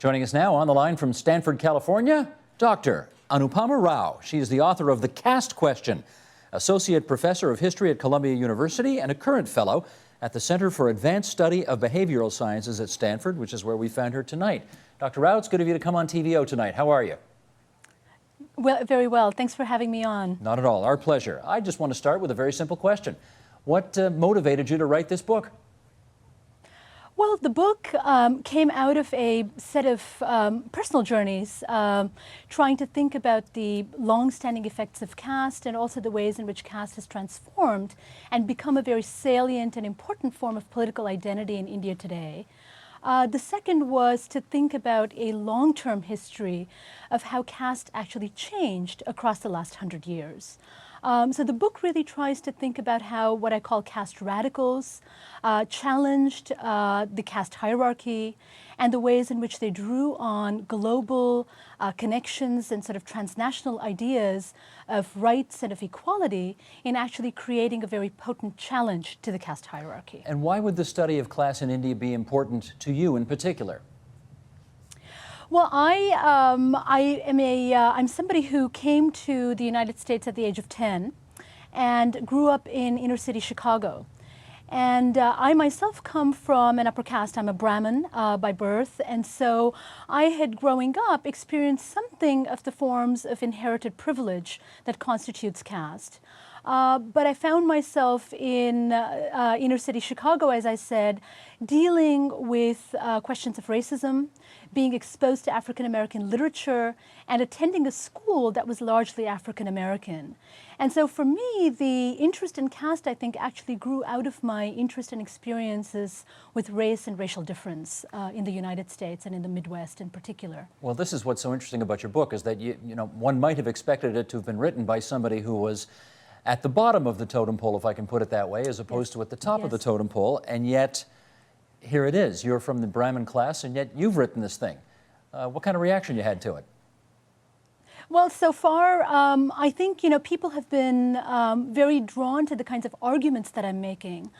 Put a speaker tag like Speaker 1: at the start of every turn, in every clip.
Speaker 1: Joining us now on the line from Stanford, California, Dr. Anupama Rao. She is the author of The Caste Question, Associate Professor of History at Columbia University and a current fellow at the Center for Advanced Study of Behavioral Sciences at Stanford, which is where we found her tonight. Dr. Rao, it's good of you to come on TVO tonight. How are you?
Speaker 2: Well, very well. Thanks for having me on.
Speaker 1: Not at all. Our pleasure. I just want to start with a very simple question. What motivated you to write this book?
Speaker 2: Well, the book came out of a set of personal journeys, trying to think about the long-standing effects of caste and also the ways in which caste has transformed and become a very salient and important form of political identity in India today. The second was to think about a long-term history of how caste actually changed across the last 100 years. So the book really tries to think about how what I call caste radicals challenged the caste hierarchy and the ways in which they drew on global connections and sort of transnational ideas of rights and of equality in actually creating a very potent challenge to the caste hierarchy.
Speaker 1: And why would the study of class in India be important to you in particular?
Speaker 2: Well, I'm somebody who came to the United States at the age of 10 and grew up in inner city Chicago. And I myself come from an upper caste. I'm a Brahmin by birth. And so I had, growing up, experienced something of the forms of inherited privilege that constitutes caste. But I found myself in inner city Chicago, as I said, dealing with questions of racism, being exposed to African American literature, and attending a school that was largely African American. And so for me, the interest in caste, I think, actually grew out of my interest and experiences with race and racial difference in the United States and in the Midwest in particular.
Speaker 1: Well, this is what's so interesting about your book, is that one might have expected it to have been written by somebody who was at the bottom of the totem pole, if I can put it that way, as opposed to at the top of the totem pole, and yet here it is. You're from the Brahmin class, and yet you've written this thing. What kind of reaction you had to it?
Speaker 2: Well, so far, I think people have been very drawn to the kinds of arguments that I'm making,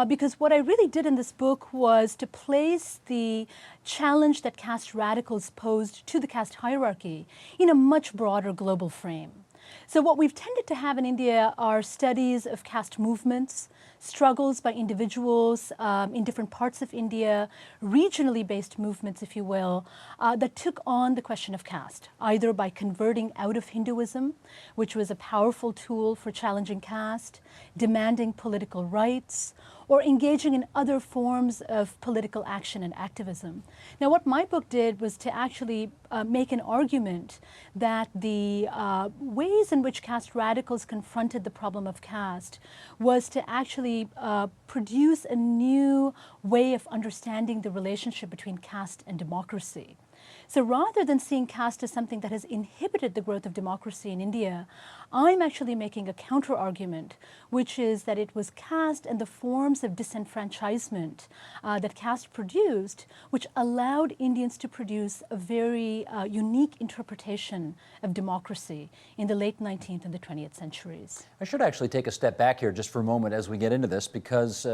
Speaker 2: because what I really did in this book was to place the challenge that caste radicals posed to the caste hierarchy in a much broader global frame. So what we've tended to have in India are studies of caste movements, struggles by individuals in different parts of India, regionally based movements, if you will, that took on the question of caste, either by converting out of Hinduism, which was a powerful tool for challenging caste, demanding political rights, or engaging in other forms of political action and activism. Now, what my book did was to actually make an argument that the ways in which caste radicals confronted the problem of caste was to actually produce a new way of understanding the relationship between caste and democracy. So rather than seeing caste as something that has inhibited the growth of democracy in India, I'm actually making a counter-argument, which is that it was caste and the forms of disenfranchisement that caste produced, which allowed Indians to produce a very unique interpretation of democracy in the late 19th and the 20th centuries.
Speaker 1: I should actually take a step back here just for a moment as we get into this, because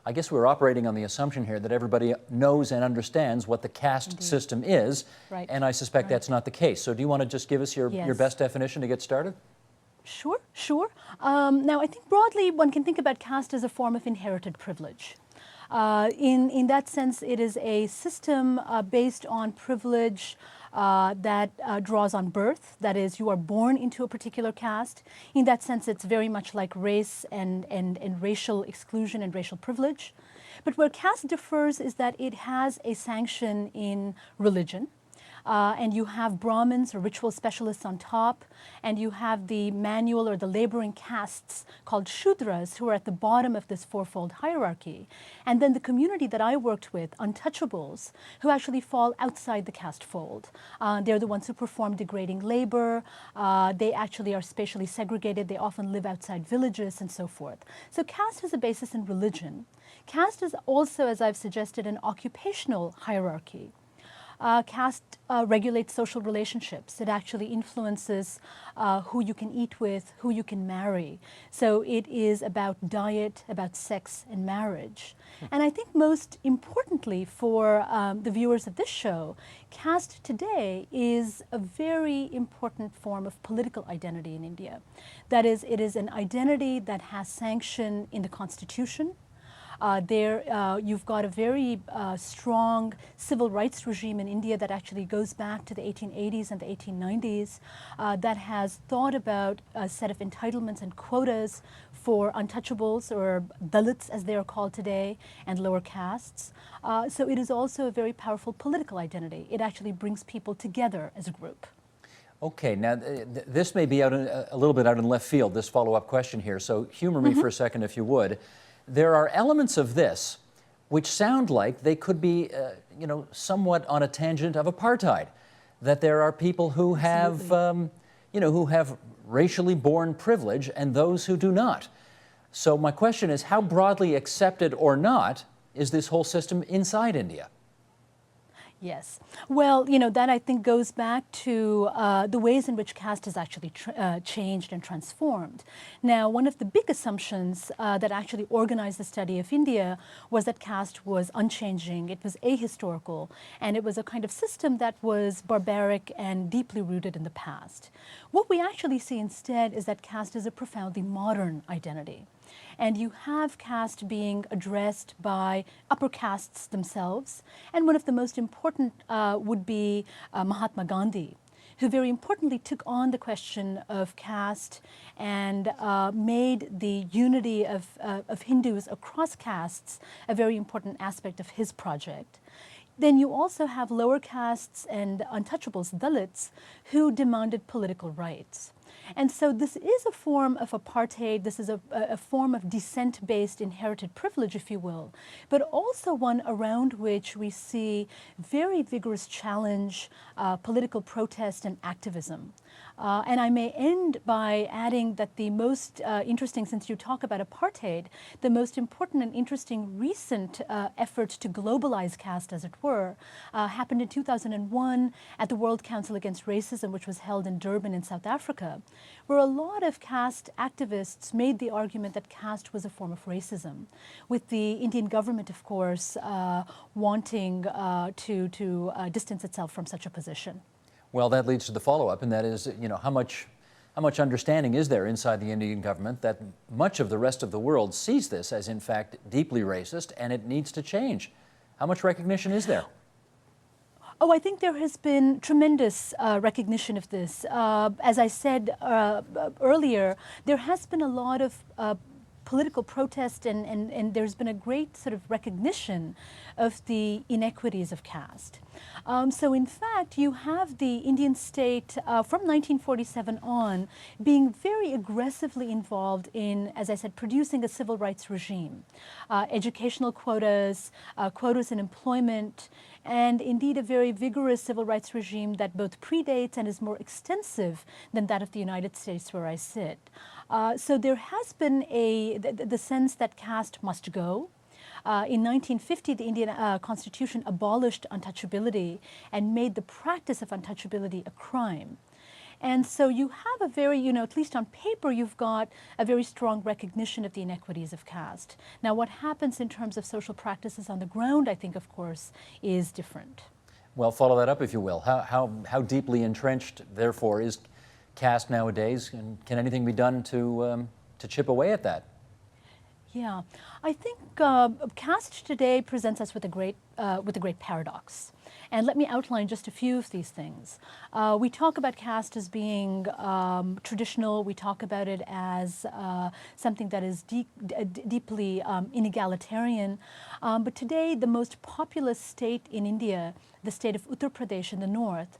Speaker 1: I guess we're operating on the assumption here that everybody knows and understands what the caste system is, and I suspect that's not the case. So do you want to just give us your best definition to get started?
Speaker 2: Sure, sure. Now, I think broadly one can think about caste as a form of inherited privilege. In that sense, it is a system based on privilege that draws on birth. That is, you are born into a particular caste. In that sense, it's very much like race and racial exclusion and racial privilege. But where caste differs is that it has a sanction in religion. And you have Brahmins or ritual specialists on top, and you have the manual or the laboring castes called Shudras, who are at the bottom of this fourfold hierarchy. And then the community that I worked with, untouchables, who actually fall outside the caste fold. They're the ones who perform degrading labor. They actually are spatially segregated. They often live outside villages and so forth. So caste has a basis in religion. Caste is also, as I've suggested, an occupational hierarchy. Caste regulates social relationships. It actually influences who you can eat with, who you can marry. So it is about diet, about sex and marriage. And I think most importantly for the viewers of this show, caste today is a very important form of political identity in India. That is, it is an identity that has sanction in the Constitution. You've got a very strong civil rights regime in India that actually goes back to the 1880s and the 1890s that has thought about a set of entitlements and quotas for untouchables, or Dalits as they are called today, and lower castes. So it is also a very powerful political identity. It actually brings people together as a group.
Speaker 1: Okay, now this may be a little bit out in left field, this follow-up question here, so humor me for a second if you would. There are elements of this which sound like they could be, somewhat on a tangent of apartheid. That there are people who have, who have racially born privilege and those who do not. So my question is, how broadly accepted or not is this whole system inside India?
Speaker 2: Yes. Well, that I think goes back to the ways in which caste has actually changed and transformed. Now, one of the big assumptions that actually organized the study of India was that caste was unchanging, it was ahistorical, and it was a kind of system that was barbaric and deeply rooted in the past. What we actually see instead is that caste is a profoundly modern identity. And you have caste being addressed by upper castes themselves. And one of the most important would be Mahatma Gandhi, who very importantly took on the question of caste and made the unity of Hindus across castes a very important aspect of his project. Then you also have lower castes and untouchables, Dalits, who demanded political rights. And so this is a form of apartheid, this is a form of descent-based inherited privilege, if you will, but also one around which we see very vigorous challenge, political protest and activism. And I may end by adding that the most interesting, since you talk about apartheid, the most important and interesting recent effort to globalize caste, as it were, happened in 2001 at the World Council Against Racism, which was held in Durban in South Africa, where a lot of caste activists made the argument that caste was a form of racism, with the Indian government, of course, wanting to distance itself from such a position.
Speaker 1: Well, that leads to the follow-up, and that is, how much understanding is there inside the Indian government that much of the rest of the world sees this as, in fact, deeply racist, and it needs to change? How much recognition is there?
Speaker 2: Oh, I think there has been tremendous recognition of this. As I said earlier, there has been a lot of political protest and there's been a great sort of recognition of the inequities of caste. So in fact, you have the Indian state from 1947 on being very aggressively involved in, as I said, producing a civil rights regime, educational quotas, quotas in employment, and indeed a very vigorous civil rights regime that both predates and is more extensive than that of the United States where I sit. So there has been the sense that caste must go. In 1950, the Indian Constitution abolished untouchability and made the practice of untouchability a crime. And so you have a very, at least on paper, you've got a very strong recognition of the inequities of caste. Now, what happens in terms of social practices on the ground, I think, of course, is different.
Speaker 1: Well, follow that up, if you will. How deeply entrenched, therefore, is caste nowadays, and can anything be done to chip away at that?
Speaker 2: Yeah, I think caste today presents us with a great paradox. And let me outline just a few of these things. We talk about caste as being traditional. We talk about it as something that is deeply inegalitarian. But today, the most populous state in India, the state of Uttar Pradesh in the north,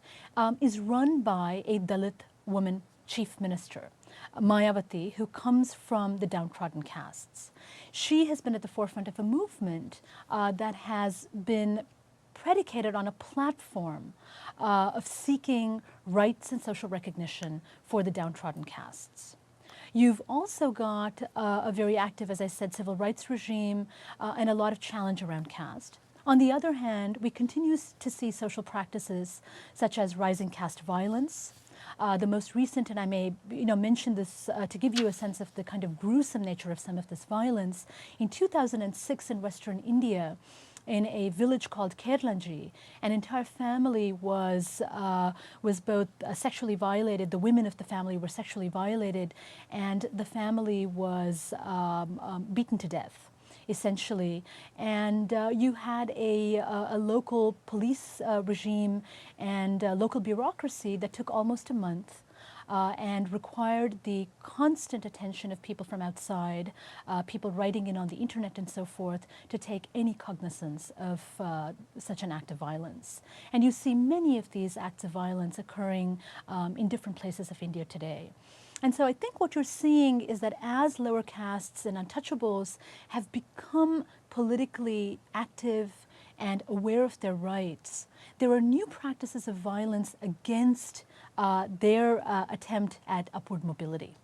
Speaker 2: is run by a Dalit woman chief minister, Mayawati, who comes from the downtrodden castes. She has been at the forefront of a movement that has been predicated on a platform of seeking rights and social recognition for the downtrodden castes. You've also got a very active, as I said, civil rights regime and a lot of challenge around caste. On the other hand, we continue to see social practices such as rising caste violence. The most recent, and I may mention this to give you a sense of the kind of gruesome nature of some of this violence. In 2006 in Western India, in a village called Kerlanji, an entire family was both sexually violated. The women of the family were sexually violated, and the family was beaten to death, essentially. And you had a local police regime and local bureaucracy that took almost a month and required the constant attention of people from outside, people writing in on the internet and so forth, to take any cognizance of such an act of violence. And you see many of these acts of violence occurring in different places of India today. And so I think what you're seeing is that as lower castes and untouchables have become politically active and aware of their rights, there are new practices of violence against their attempt at upward mobility.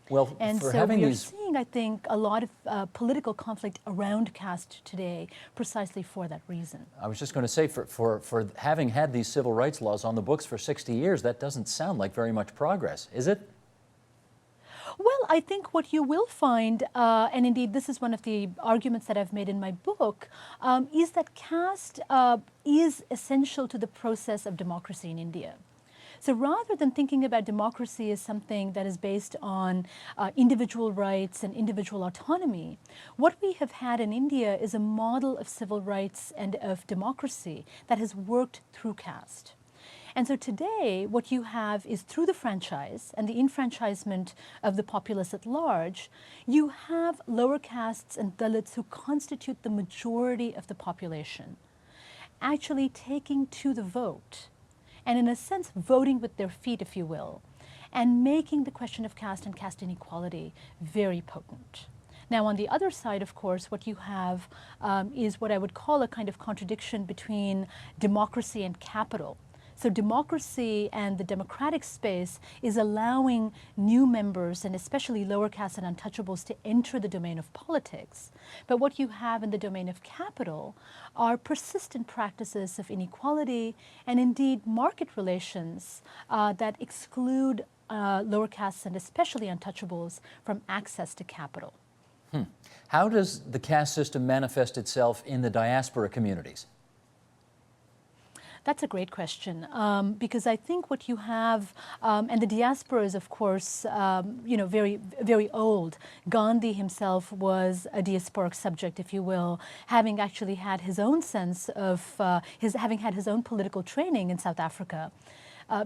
Speaker 1: Well,
Speaker 2: and
Speaker 1: for
Speaker 2: so
Speaker 1: having
Speaker 2: we are
Speaker 1: these...
Speaker 2: seeing, I think, a lot of political conflict around caste today precisely for that reason.
Speaker 1: I was just going to say, for having had these civil rights laws on the books for 60 years, that doesn't sound like very much progress, is it?
Speaker 2: Well, I think what you will find, and indeed this is one of the arguments that I've made in my book, is that caste is essential to the process of democracy in India. So rather than thinking about democracy as something that is based on individual rights and individual autonomy, what we have had in India is a model of civil rights and of democracy that has worked through caste. And so today, what you have is through the franchise and the enfranchisement of the populace at large, you have lower castes and Dalits who constitute the majority of the population, actually taking to the vote, and in a sense, voting with their feet, if you will, and making the question of caste and caste inequality very potent. Now, on the other side, of course, what you have is what I would call a kind of contradiction between democracy and capital. So democracy and the democratic space is allowing new members, and especially lower caste and untouchables, to enter the domain of politics. But what you have in the domain of capital are persistent practices of inequality and indeed market relations that exclude lower castes and especially untouchables from access to capital.
Speaker 1: How does the caste system manifest itself in the diaspora communities?
Speaker 2: That's a great question, because I think what you have, and the diaspora is, of course, very, very old. Gandhi himself was a diasporic subject, if you will, having actually had his own sense of, having had his own political training in South Africa.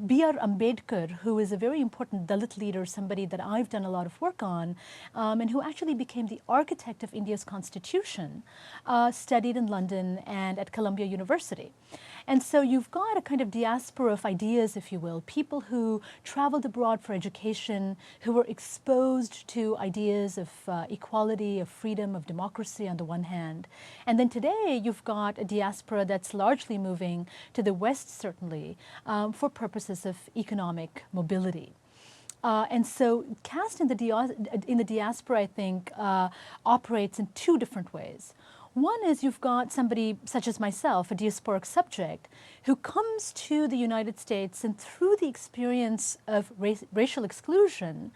Speaker 2: B.R. Ambedkar, who is a very important Dalit leader, somebody that I've done a lot of work on, and who actually became the architect of India's constitution, studied in London and at Columbia University. And so you've got a kind of diaspora of ideas, if you will, people who traveled abroad for education, who were exposed to ideas of equality, of freedom, of democracy on the one hand. And then today you've got a diaspora that's largely moving to the West, certainly, for purposes of economic mobility. And so caste in the diaspora, I think, operates in two different ways. One is you've got somebody such as myself, a diasporic subject, who comes to the United States and through the experience of racial exclusion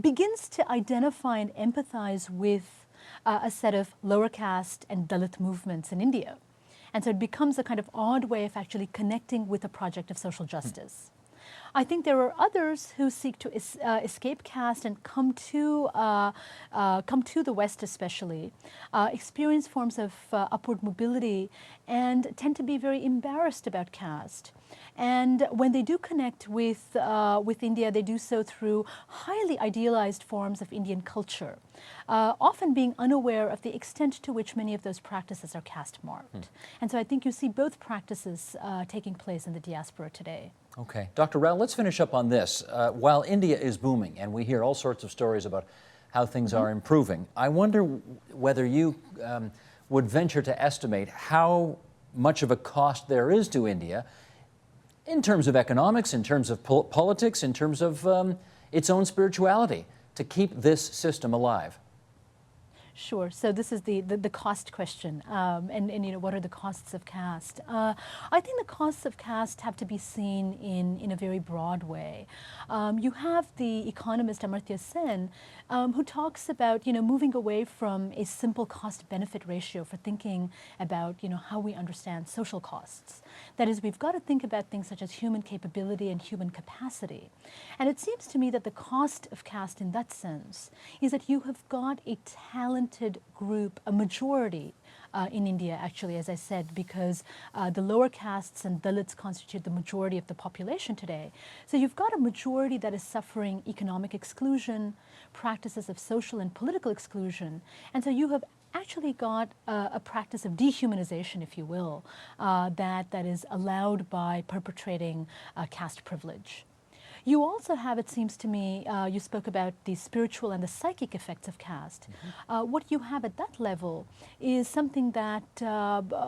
Speaker 2: begins to identify and empathize with a set of lower caste and Dalit movements in India. And so it becomes a kind of odd way of actually connecting with a project of social justice. I think there are others who seek to escape caste and come to the West especially, experience forms of upward mobility and tend to be very embarrassed about caste. And when they do connect with India, they do so through highly idealized forms of Indian culture, often being unaware of the extent to which many of those practices are caste marked. And so I think you see both practices taking place in the diaspora today.
Speaker 1: Okay. Dr. Rao, let's finish up on this. While India is booming, and we hear all sorts of stories about how things are improving, I wonder whether you would venture to estimate how much of a cost there is to India in terms of economics, in terms of politics, in terms of its own spirituality, to keep this system alive.
Speaker 2: Sure. So this is the cost question, and you know, what are the costs of caste? I think the costs of caste have to be seen in a very broad way. You have the economist Amartya Sen, who talks about, you know, moving away from a simple cost-benefit ratio for thinking about, you know, how we understand social costs. That is, we've got to think about things such as human capability and human capacity. And it seems to me that the cost of caste in that sense is that you have got a talented group, a majority in India, actually, as I said, because the lower castes and Dalits constitute the majority of the population today. So you've got a majority that is suffering economic exclusion, practices of social and political exclusion, and so you have actually got a practice of dehumanization, if you will, that is allowed by perpetrating caste privilege. You also have, it seems to me, you spoke about the spiritual and the psychic effects of caste. What you have at that level is something that,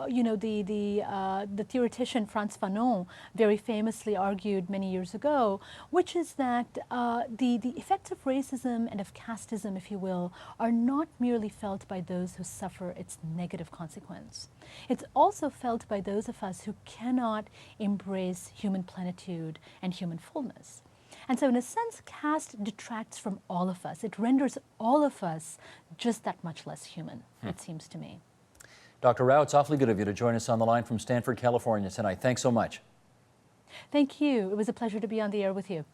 Speaker 2: you know, the theoretician Frantz Fanon very famously argued many years ago, which is that the effects of racism and of casteism, if you will, are not merely felt by those who suffer its negative consequence. It's also felt by those of us who cannot embrace human plenitude and human fullness. And so in a sense, caste detracts from all of us. It renders all of us just that much less human, it seems to me.
Speaker 1: Dr. Rao, it's awfully good of you to join us on the line from Stanford, California tonight. Thanks so much.
Speaker 2: Thank you. It was a pleasure to be on the air with you.